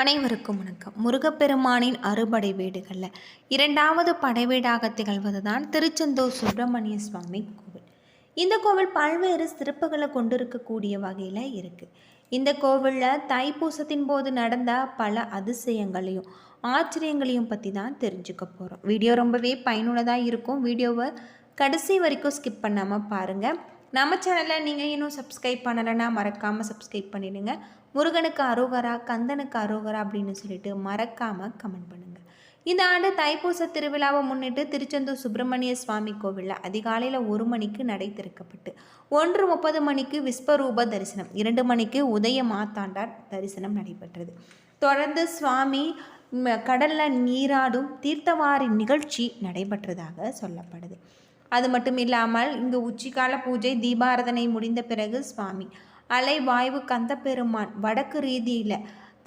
அனைவருக்கும் வணக்கம். முருகப்பெருமானின் அறுபடை வீடுகளில் இரண்டாவது படைவீடாக திகழ்வது தான் திருச்செந்தூர் சுப்பிரமணிய சுவாமி கோவில். இந்த கோவில் பல்வேறு சிறப்புகளை கொண்டிருக்கக்கூடிய வகையில் இருக்குது. இந்த கோவிலில் தைப்பூசத்தின் போது நடந்த பல அதிசயங்களையும் ஆச்சரியங்களையும் பற்றி தான் தெரிஞ்சுக்க போகிறோம். வீடியோ ரொம்பவே பயனுள்ளதாக இருக்கும். வீடியோவை கடைசி வரைக்கும் ஸ்கிப் பண்ணாமல் பாருங்கள். நம்ம சேனலில் நீங்கள் இன்னும் சப்ஸ்கிரைப் பண்ணலைன்னா மறக்காமல் சப்ஸ்கிரைப் பண்ணிடுங்க. முருகனுக்கு அரோகரா, கந்தனுக்கு அரோகரா அப்படின்னு சொல்லிட்டு மறக்காமல் கமெண்ட் பண்ணுங்கள். இந்த ஆண்டு தைப்பூச திருவிழாவை முன்னிட்டு திருச்செந்தூர் சுப்பிரமணிய சுவாமி கோவிலில் அதிகாலையில் 1 மணிக்கு நடை திறக்கப்பட்டு 1:30 மணிக்கு விஸ்வரூப தரிசனம், 2 மணிக்கு உதய மாத்தாண்டார் தரிசனம் நடைபெற்றது. தொடர்ந்து சுவாமி கடலில் நீராடும் தீர்த்தவாரி நிகழ்ச்சி நடைபெற்றதாக சொல்லப்படுது. அது மட்டும் இல்லாமல் இங்கு உச்சிக்கால பூஜை தீபாராதனை முடிந்த பிறகு சுவாமி அலைவாய்வு கந்தப்பெருமான் வடக்கு ரீதியில்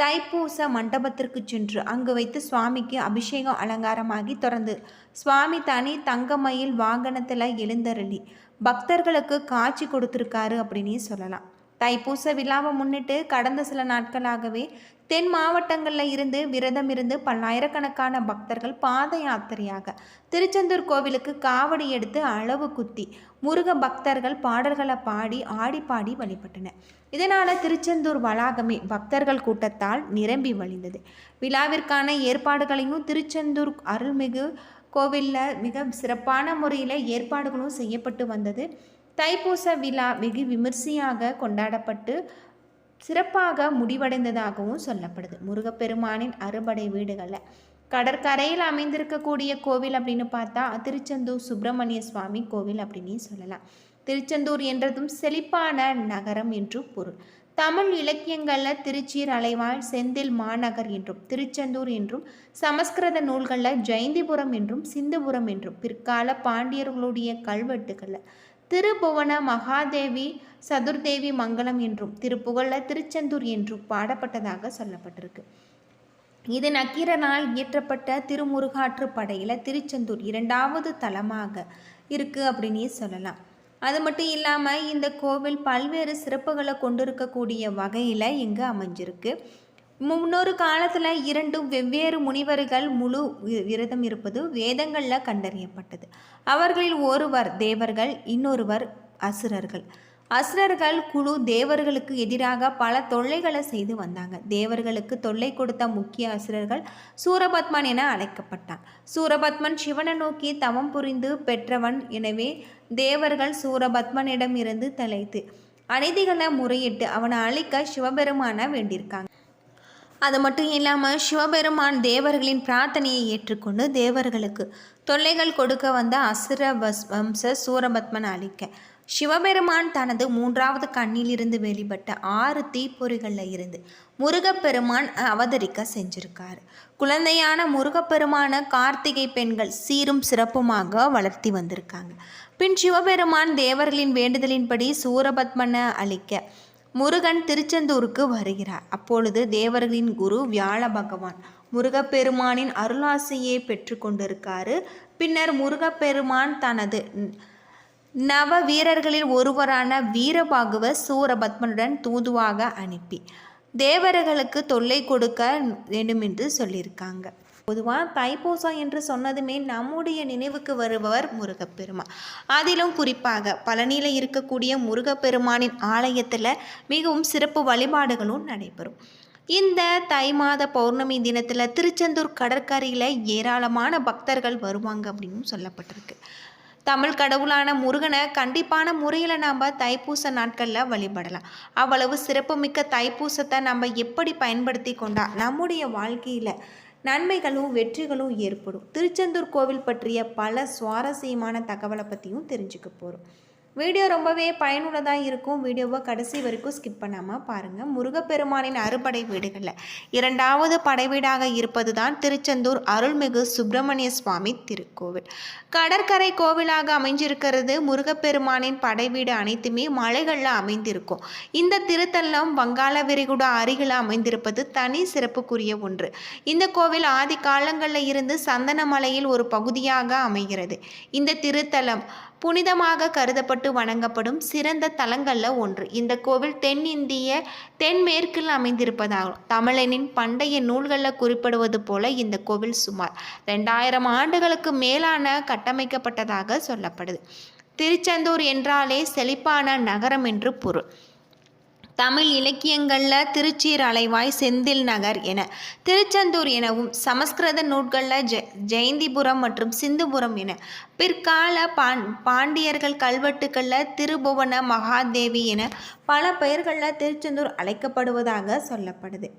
தைப்பூச மண்டபத்திற்கு சென்று அங்கு வைத்து சுவாமிக்கு அபிஷேகம் அலங்காரமாகி தொடர்ந்து சுவாமி தனி தங்கமயில் வாகனத்தில் எழுந்தருளி பக்தர்களுக்கு காட்சி கொடுத்துருக்காரு அப்படின்னு சொல்லலாம். தைப்பூச விழாவை முன்னிட்டு கடந்த சில நாட்களாகவே தென் மாவட்டங்களில் இருந்து விரதம் இருந்து பல்லாயிரக்கணக்கான பக்தர்கள் பாத யாத்திரையாக திருச்செந்தூர் கோவிலுக்கு காவடி எடுத்து அளவு குத்தி முருக பக்தர்கள் பாடல்களை பாடி ஆடி பாடி வழிபட்டனர். இதனால் திருச்செந்தூர் வளாகமே பக்தர்கள் கூட்டத்தால் நிரம்பி வழிந்தது. விழாவிற்கான ஏற்பாடுகளையும் திருச்செந்தூர் அருள்மிகு கோவிலில் மிக சிறப்பான முறையில் ஏற்பாடுகளும் செய்யப்பட்டு வந்தது. தைப்பூச விழா வெகு விமர்சையாக கொண்டாடப்பட்டு சிறப்பாக முடிவடைந்ததாகவும் சொல்லப்படுது. முருகப்பெருமானின் அறுபடை வீடுகளில் கடற்கரையில் அமைந்திருக்கக்கூடிய கோவில் அப்படின்னு பார்த்தா திருச்செந்தூர் சுப்பிரமணிய சுவாமி கோவில் அப்படின்னு சொல்லலாம். திருச்செந்தூர் என்றதும் செழிப்பான நகரம் என்று பொருள். தமிழ் இலக்கியங்களில் திருச்சீர் அலைவாழ் செந்தில் மாநகர் என்றும் திருச்செந்தூர் என்றும் சமஸ்கிருத நூல்களில் ஜெயந்திபுரம் என்றும் சிந்துபுரம் என்றும் பிற்கால பாண்டியர்களுடைய கல்வெட்டுகளில் திருபுவன மகாதேவி சதுர்தேவி மங்கலம் என்றும் திருப்புகழில் திருச்செந்தூர் என்றும் பாடப்பட்டதாக சொல்லப்பட்டிருக்கு. இது நக்கீரனால் இயற்றப்பட்ட திருமுருகாற்று படையில் திருச்செந்தூர் 2வது தலமாக இருக்குது அப்படின்னே சொல்லலாம். அது மட்டும் இல்லாமல் இந்த கோவில் பல்வேறு சிறப்புகளை கொண்டிருக்கக்கூடிய வகையில் இங்கு அமைஞ்சிருக்கு. முன்னொரு காலத்தில் 2 வெவ்வேறு முனிவர்கள் முழு விரதம் இருப்பது வேதங்களில் கண்டறியப்பட்டது. அவர்களில் ஒருவர் தேவர்கள், இன்னொருவர் அசுரர்கள். அசுரர்கள் குழு தேவர்களுக்கு எதிராக பல தொல்லைகளை செய்து வந்தாங்க. தேவர்களுக்கு தொல்லை கொடுத்த முக்கிய அசுரர்கள் சூரபத்மன் என அழைக்கப்பட்டான். சூரபத்மன் சிவனை நோக்கி தவம் புரிந்து பெற்றவன். எனவே தேவர்கள் சூரபத்மனிடம் இருந்து தலைத்து அநீதிகளை முறையிட்டு அவனை அழிக்க சிவபெருமான வேண்டியிருக்காங்க. அது மட்டும் இல்லாமல் சிவபெருமான் தேவர்களின் பிரார்த்தனையை ஏற்றுக்கொண்டு தேவர்களுக்கு தொல்லைகள் கொடுக்க வந்த அசுர வம்ச சூரபத்மன் அழிக்க சிவபெருமான் தனது 3வது கண்ணிலிருந்து வெளிப்பட்ட 6 தீப்பொறிகளில் இருந்து முருகப்பெருமான் அவதரிக்க செஞ்சிருக்காரு. குழந்தையான முருகப்பெருமான கார்த்திகை பெண்கள் சீரும் சிறப்புமாக வளர்த்தி வந்திருக்காங்க. பின் சிவபெருமான் தேவர்களின் வேண்டுதலின்படி சூரபத்மனை அழிக்க முருகன் திருச்செந்தூருக்கு வருகிறார். அப்பொழுது தேவர்களின் குரு வியாழ பகவான் முருகப்பெருமானின் அருளாசியை பெற்று கொண்டிருக்காரு. பின்னர் முருகப்பெருமான் தனது நவ வீரர்களில் ஒருவரான வீரபாகுவ சூரபத்மனுடன் தூதுவாக அனுப்பி தேவர்களுக்கு தொல்லை கொடுக்க வேண்டுமென்று சொல்லியிருக்காங்க. பொதுவாக தைப்பூசம் என்று சொன்னதுமே நம்முடைய நினைவுக்கு வருபவர் முருகப்பெருமான். அதிலும் குறிப்பாக பழனியில் இருக்கக்கூடிய முருகப்பெருமானின் ஆலயத்தில் மிகவும் சிறப்பு வழிபாடுகளும் நடைபெறும். இந்த தை மாத பௌர்ணமி தினத்தில் திருச்செந்தூர் கடற்கரையில் ஏராளமான பக்தர்கள் வருவாங்க அப்படின்னு சொல்லப்பட்டிருக்கு. தமிழ் கடவுளான முருகனை கண்டிப்பான முறையில் நாம் தைப்பூச நாட்களில் வழிபடலாம். அவ்வளவு சிறப்புமிக்க தைப்பூசத்தை நம்ம எப்படி பயன்படுத்தி கொண்டால் நம்முடைய வாழ்க்கையில் நன்மைகளும் வெற்றிகளும் ஏற்படும். திருச்செந்தூர் கோவில் பற்றிய பல சுவாரஸ்யமான தகவலை பற்றியும் தெரிஞ்சுக்க போகிறோம். வீடியோ ரொம்பவே பயனுள்ளதாக இருக்கும். வீடியோவை கடைசி வரைக்கும் ஸ்கிப் பண்ணாமல் பாருங்கள். முருகப்பெருமானின் அறுபடை வீடுகளில் 2வது படைவீடாக இருப்பது தான் திருச்செந்தூர் அருள்மிகு சுப்பிரமணிய சுவாமி திருக்கோவில். கடற்கரை கோவிலாக அமைஞ்சிருக்கிறது. முருகப்பெருமானின் படைவீடு அனைத்துமே மலைகளில் அமைந்திருக்கும். இந்த திருத்தலம் வங்காள விரிகுடா அருகில் அமைந்திருப்பது தனி சிறப்புக்குரிய ஒன்று. இந்த கோவில் ஆதி காலங்களில் இருந்து சந்தன மலையில் ஒரு பகுதியாக அமைகிறது. இந்த திருத்தலம் புனிதமாக கருதப்பட்டு வணங்கப்படும் சிறந்த தலங்களில் ஒன்று. இந்த கோவில் தென்மேற்கில் அமைந்திருப்பதாகும். தமிழனின் பண்டைய நூல்களில் குறிப்பிடுவது போல இந்த கோவில் சுமார் 2000 ஆண்டுகளுக்கு மேலான கட்டமைக்கப்பட்டதாக சொல்லப்படுது. திருச்செந்தூர் என்றாலே செழிப்பான நகரம் என்று பொருள். தமிழ் இலக்கியங்களில் திருச்சீர் அலைவாய், செந்தில் நகர் என திருச்செந்தூர் எனவும், சமஸ்கிருத நூல்களில் ஜெயந்திபுரம் மற்றும் சிந்துபுரம் என, பிற்கால பாண்டியர்கள் கல்வெட்டுக்களில் திருபுவன மகாதேவி என பல பெயர்களில் திருச்செந்தூர் அழைக்கப்படுவதாக சொல்லப்படுது.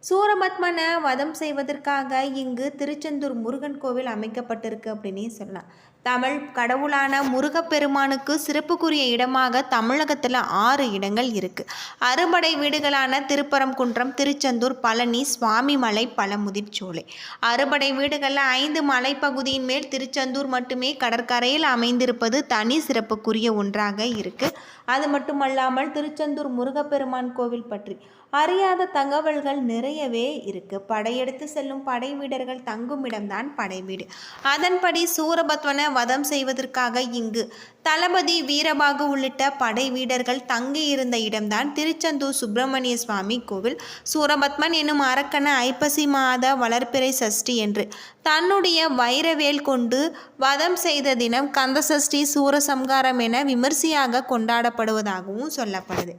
சூரபத்மனை வதம் செய்வதற்காக இங்கு திருச்செந்தூர் முருகன் கோவில் அமைக்கப்பட்டிருக்கு அப்படின்னே சொல்லலாம். தமிழ் கடவுளான முருகப்பெருமானுக்கு சிறப்புக்குரிய இடமாக தமிழகத்தில் 6 இடங்கள் இருக்குது. அறுபடை வீடுகளான திருப்பரங்குன்றம், திருச்செந்தூர், பழனி, சுவாமிமலை, பழமுதிர்ச்சோலை. அறுபடை வீடுகளில் 5 மலைப்பகுதியின் மேல் திருச்செந்தூர் மட்டுமே கடற்கரையில் அமைந்திருப்பது தனி சிறப்புக்குரிய ஒன்றாக இருக்குது. அது மட்டுமல்லாமல் திருச்செந்தூர் முருகப்பெருமான் கோவில் பற்றி அறியாத தகவல்கள் நிறையவே இருக்கு. படையெடுத்து செல்லும் படை வீரர்கள் தங்கும் இடம்தான் படைவீடு. அதன்படி சூரபத்மனை வதம் செய்வதற்காக இங்கு தளபதி வீரபாகு உள்ளிட்ட படை வீரர்கள் தங்கியிருந்த இடம்தான் திருச்செந்தூர் சுப்பிரமணிய சுவாமி கோவில். சூரபத்மன் எனும் அரக்கனை ஐப்பசி மாத வளர்பிறை சஷ்டி என்று தன்னுடைய வைரவேல் கொண்டு வதம் செய்த தினம் கந்தசஷ்டி, சூரசம்காரம் என விமர்சையாக கொண்டாடப்படுவதாகவும் சொல்லப்படுது.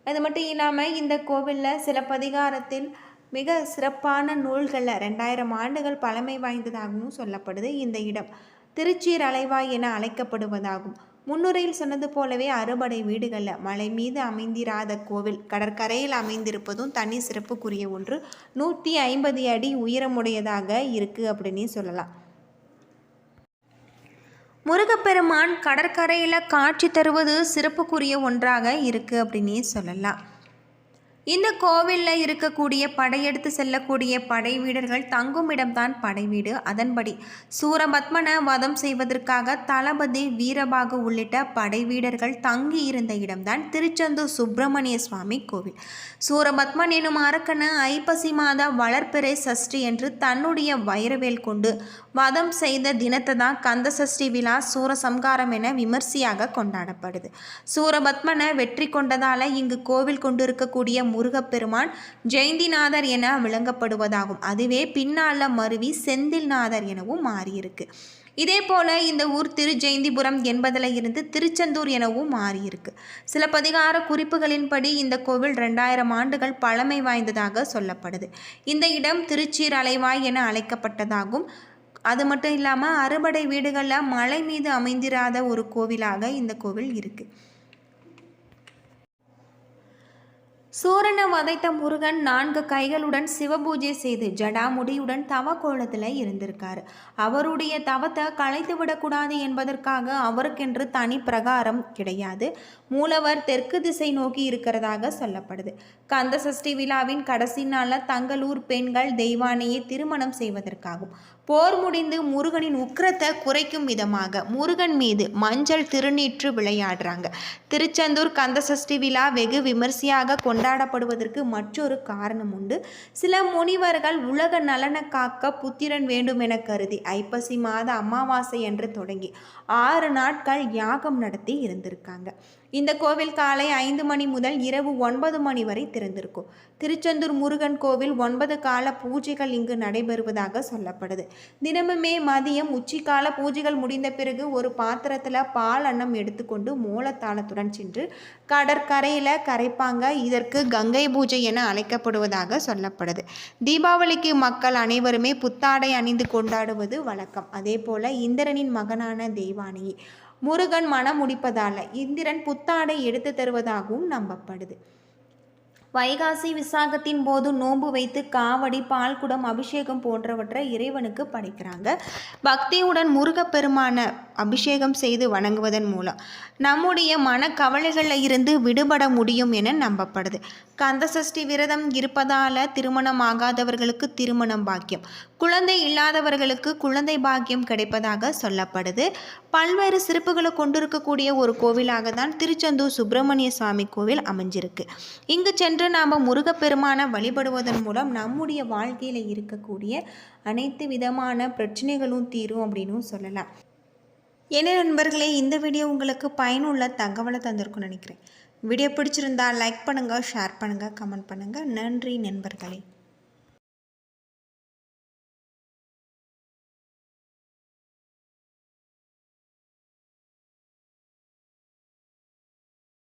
அது மட்டும் இல்லாமல் இந்த கோவிலில் சிலப்பதிகாரத்தில் மிக சிறப்பான நூல்களில் 2000 ஆண்டுகள் பழமை வாய்ந்ததாகவும் சொல்லப்படுது. இந்த இடம் திருச்சீர் அலைவாய் என அழைக்கப்படுவதாகும். முன்னுரையில் சொன்னது போலவே அறுபடை வீடுகளில் மலை மீது அமைந்திராத கோவில் கடற்கரையில் அமைந்திருப்பதும் தனி சிறப்புக்குரிய ஒன்று. 150 அடி உயரமுடையதாக இருக்குது அப்படின்னு சொல்லலாம். முருகப்பெருமான் கடற்கரையில் காட்சி தருவது சிறப்புக்குரிய ஒன்றாக இருக்குது அப்படின்னே சொல்லலாம். இந்த கோவிலில் இருக்கக்கூடிய படையெடுத்து செல்லக்கூடிய படை வீரர்கள் தங்கும் இடம்தான் படைவீடு. அதன்படி சூரபத்மனை வதம் செய்வதற்காக தளபதி வீரபாகு உள்ளிட்ட படை வீரர்கள் தங்கி இருந்த இடம்தான் திருச்செந்தூர் சுப்பிரமணிய சுவாமி கோவில். சூரபத்மன் எனும் அரக்கனை ஐப்பசி மாத வளர்பிறை சஷ்டி என்று தன்னுடைய வைரவேல் கொண்டு வதம் செய்த தினத்தை தான் கந்த சஷ்டி விழா, சூரசம்காரம் என விமர்சையாக கொண்டாடப்படுது. சூரபத்மனை வெற்றி கொண்டதால் இங்கு கோவில் கொண்டிருக்கக்கூடிய முருகப்பெருமான் ஜெயந்திநாதர் என விளங்கப்படுவதாகும். அதுவே பின்னால மருவி செந்தில்நாதர் எனவும் மாறியிருக்கு. இதே போல இந்த ஊர் திரு ஜெயந்திபுரம் என்பதில் இருந்து திருச்செந்தூர் எனவும் மாறியிருக்கு. சிலப்பதிகார குறிப்புகளின்படி இந்த கோவில் 2000 ஆண்டுகள் பழமை வாய்ந்ததாக சொல்லப்படுது. இந்த இடம் திருச்சீர் அலைவாய் என அழைக்கப்பட்டதாகும். அது மட்டும் இல்லாமல் அறுபடை வீடுகளில் மலை மீது அமைந்திராத ஒரு கோவிலாக இந்த கோவில் இருக்குது. சூரனை வதைத்த முருகன் 4 கைகளுடன் சிவபூஜை செய்து ஜடாமுடியுடன் தவ கோலத்தில் இருந்திருக்காரு. அவருடைய தவத்தை களைத்து விடக்கூடாது என்பதற்காக அவருக்கென்று தனி பிரகாரம் கிடையாது. மூலவர் தெற்கு திசை நோக்கி இருக்கிறதாக சொல்லப்படுது. கந்த சஷ்டி விழாவின் கடைசி நாளில் தங்களூர் பெண்கள் தெய்வானையை திருமணம் செய்வதற்காகும். போர் முடிந்து முருகனின் உக்கிரத்தை குறைக்கும் விதமாக முருகன் மீது மஞ்சள் திருநீற்று விளையாடுறாங்க. திருச்செந்தூர் கந்த சஷ்டி விழா வெகு விமர்சையாக கொண்டாடப்படுவதற்கு மற்றொரு காரணம் உண்டு. சில முனிவர்கள் உலக நலனை காக்க புத்திரன் வேண்டும் என கருதி ஐப்பசி மாத அமாவாசை என்று தொடங்கி 6 நாட்கள் யாகம் நடத்தி இருந்திருக்காங்க. இந்த கோவில் காலை 5 மணி முதல் இரவு 9 மணி வரை திறந்திருக்கும். திருச்செந்தூர் முருகன் கோவில் 9 கால பூஜைகள் இங்கு நடைபெறுவதாக சொல்லப்படுது. தினமுமே மதியம் உச்சிக்கால பூஜைகள் முடிந்த பிறகு ஒரு பாத்திரத்தில் பால் அன்னம் எடுத்துக்கொண்டு மூலத்தாளத்துடன் சென்று கடற்கரையில் கரைப்பாங்க. இதற்கு கங்கை பூஜை என அழைக்கப்படுவதாக சொல்லப்படுது. தீபாவளிக்கு மக்கள் அனைவருமே புத்தாடை அணிந்து கொண்டாடுவது வழக்கம். அதே போல இந்திரனின் மகனான தெய்வானையை முருகன் மனம் முடிப்பதால் இந்திரன் புத்தாடை எடுத்து தருவதாகவும் நம்பப்படுது. வைகாசி விசாகத்தின் போது நோன்பு வைத்து காவடி, பால்குடம், அபிஷேகம் போன்றவற்றை இறைவனுக்கு படைக்கிறாங்க. பக்தியுடன் முருகப்பெருமான அபிஷேகம் செய்து வணங்குவதன் மூலம் நம்முடைய மனக்கவலைகளில் இருந்து விடுபட முடியும் என நம்பப்படுது. கந்தசஷ்டி விரதம் இருப்பதால் திருமணம் ஆகாதவர்களுக்கு திருமணம் பாக்கியம், குழந்தை இல்லாதவர்களுக்கு குழந்தை பாக்கியம் கிடைப்பதாக சொல்லப்படுது. பல்வேறு சிறப்புகளை கொண்டிருக்கக்கூடிய ஒரு கோவிலாக தான் திருச்செந்தூர் சுப்பிரமணிய சுவாமி கோவில் அமைஞ்சிருக்கு. இங்கு சென்று நாம் முருகப்பெருமானை வழிபடுவதன் மூலம் நம்முடைய வாழ்க்கையில் இருக்கக்கூடிய அனைத்து விதமான பிரச்சனைகளும் தீரும் அப்படின்னு சொல்லலாம். என்ன நண்பர்களே, இந்த வீடியோ உங்களுக்கு பயனுள்ள தகவலை தந்திருக்கும்னு நினைக்கிறேன். வீடியோ பிடிச்சிருந்தா லைக் பண்ணுங்கள், ஷேர் பண்ணுங்கள், கமெண்ட் பண்ணுங்கள். நன்றி நண்பர்களே.